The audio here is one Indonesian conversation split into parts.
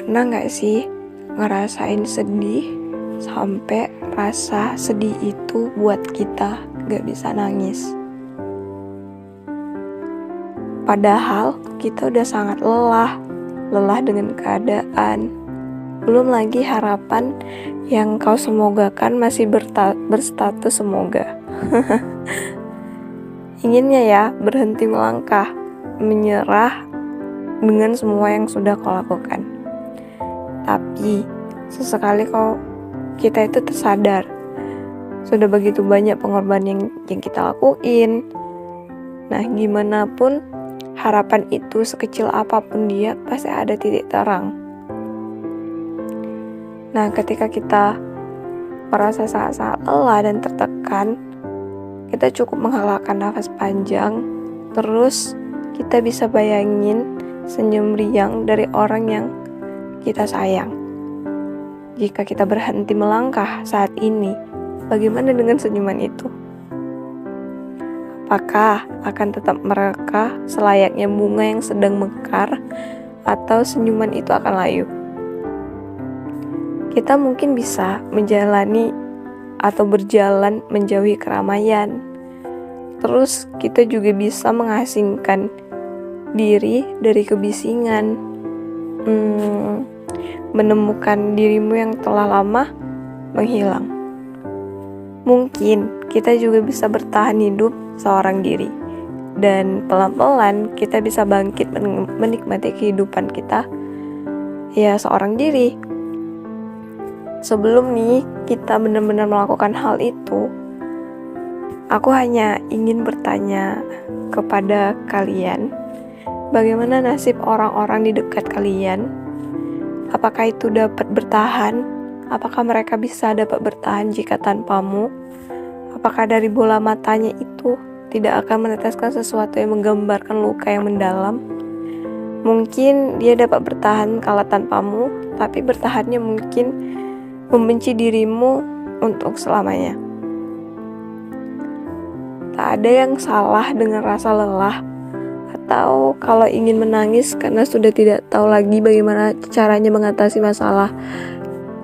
Pernah gak sih ngerasain sedih sampai rasa sedih itu buat kita gak bisa nangis? Padahal kita udah sangat lelah dengan keadaan. Belum lagi harapan yang kau semogakan masih berstatus semoga. Inginnya ya berhenti melangkah, menyerah dengan semua yang sudah kau lakukan. Tapi sesekali kita itu tersadar sudah begitu banyak pengorbanan yang kita lakuin. Nah, gimana pun harapan itu sekecil apapun dia pasti ada titik terang. Nah, ketika kita merasa sangat-sangat lelah dan tertekan, kita cukup menghalakan nafas panjang, terus kita bisa bayangin senyum riang dari orang yang kita sayang. Jika kita berhenti melangkah saat ini, bagaimana dengan senyuman itu? Apakah akan tetap mereka selayaknya bunga yang sedang mekar, atau senyuman itu akan layu? Kita mungkin bisa menjalani atau berjalan menjauhi keramaian. Terus kita juga bisa mengasingkan diri dari kebisingan. Menemukan dirimu yang telah lama menghilang. Mungkin kita juga bisa bertahan hidup seorang diri, dan pelan-pelan kita bisa bangkit menikmati kehidupan kita ya seorang diri. Sebelum nih kita benar-benar melakukan hal itu, aku hanya ingin bertanya kepada kalian, bagaimana nasib orang-orang di dekat kalian? Apakah itu dapat bertahan? Apakah mereka bisa dapat bertahan jika tanpamu? Apakah dari bola matanya itu tidak akan meneteskan sesuatu yang menggambarkan luka yang mendalam? Mungkin dia dapat bertahan kala tanpamu, tapi bertahannya mungkin membenci dirimu untuk selamanya. Tak ada yang salah dengan rasa lelah, atau kalau ingin menangis karena sudah tidak tahu lagi bagaimana caranya mengatasi masalah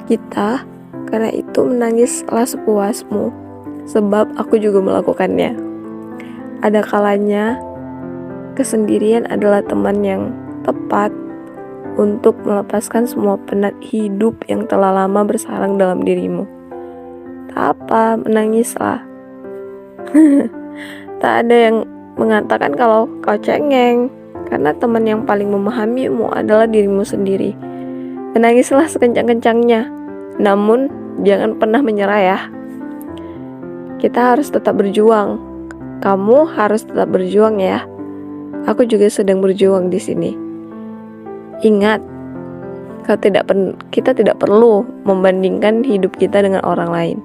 kita. Karena itu menangislah sepuasmu, sebab aku juga melakukannya. Ada kalanya kesendirian adalah teman yang tepat untuk melepaskan semua penat hidup yang telah lama bersarang dalam dirimu. Tak apa, menangislah. Tak ada yang mengatakan kalau kau cengeng, karena teman yang paling memahamimu adalah dirimu sendiri. Menangislah sekencang-kencangnya, namun jangan pernah menyerah ya. Kita harus tetap berjuang. Kamu harus tetap berjuang ya. Aku juga sedang berjuang di sini. Ingat, kita tidak perlu membandingkan hidup kita dengan orang lain.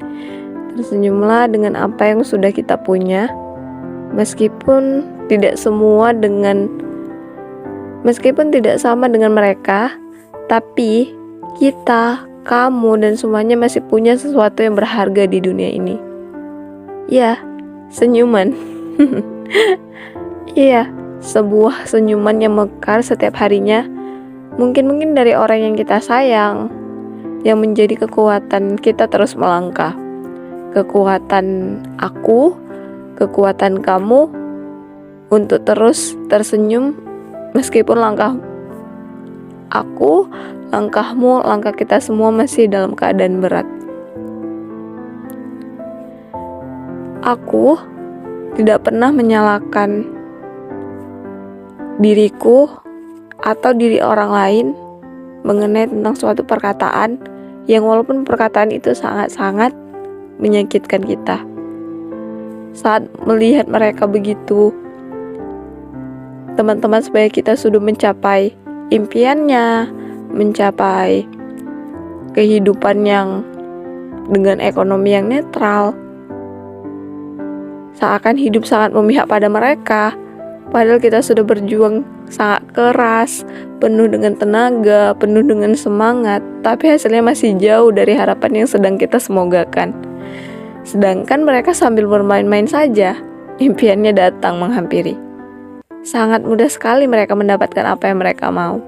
Tersenyumlah dengan apa yang sudah kita punya. Meskipun tidak sama dengan mereka, tapi kita, kamu, dan semuanya masih punya sesuatu yang berharga di dunia ini. Ya, senyuman. Iya, sebuah senyuman yang mekar setiap harinya. Mungkin dari orang yang kita sayang, yang menjadi kekuatan kita terus melangkah. Kekuatan aku, kekuatan kamu untuk terus tersenyum meskipun langkah aku, langkahmu, langkah kita semua masih dalam keadaan berat. Aku tidak pernah menyalahkan diriku atau diri orang lain mengenai tentang suatu perkataan yang walaupun perkataan itu sangat-sangat menyakitkan kita. Saat melihat mereka begitu, teman-teman supaya kita sudah mencapai impiannya, mencapai kehidupan yang dengan ekonomi yang netral, seakan hidup sangat memihak pada mereka. Padahal kita sudah berjuang sangat keras, penuh dengan tenaga, penuh dengan semangat, tapi hasilnya masih jauh dari harapan yang sedang kita semogakan. Sedangkan mereka sambil bermain-main saja, impiannya datang menghampiri. Sangat mudah sekali mereka mendapatkan apa yang mereka mau.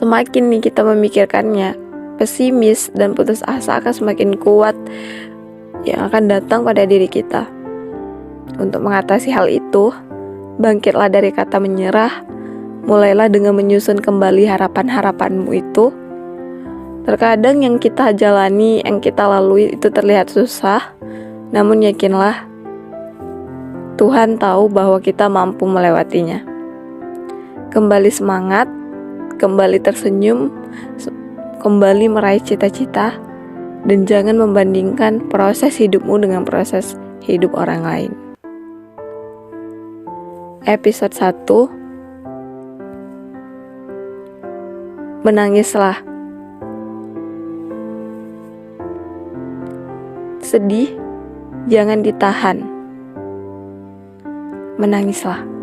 semakin nih kita memikirkannya, pesimis dan putus asa akan semakin kuat yang akan datang pada diri kita. Untuk mengatasi hal itu, bangkitlah dari kata menyerah, mulailah dengan menyusun kembali harapan-harapanmu itu. Terkadang yang kita jalani, yang kita lalui itu terlihat susah, namun yakinlah, Tuhan tahu bahwa kita mampu melewatinya. Kembali semangat, kembali tersenyum, kembali meraih cita-cita, dan jangan membandingkan proses hidupmu dengan proses hidup orang lain. Episode 1, menangislah. Sedih, jangan ditahan. Menangislah.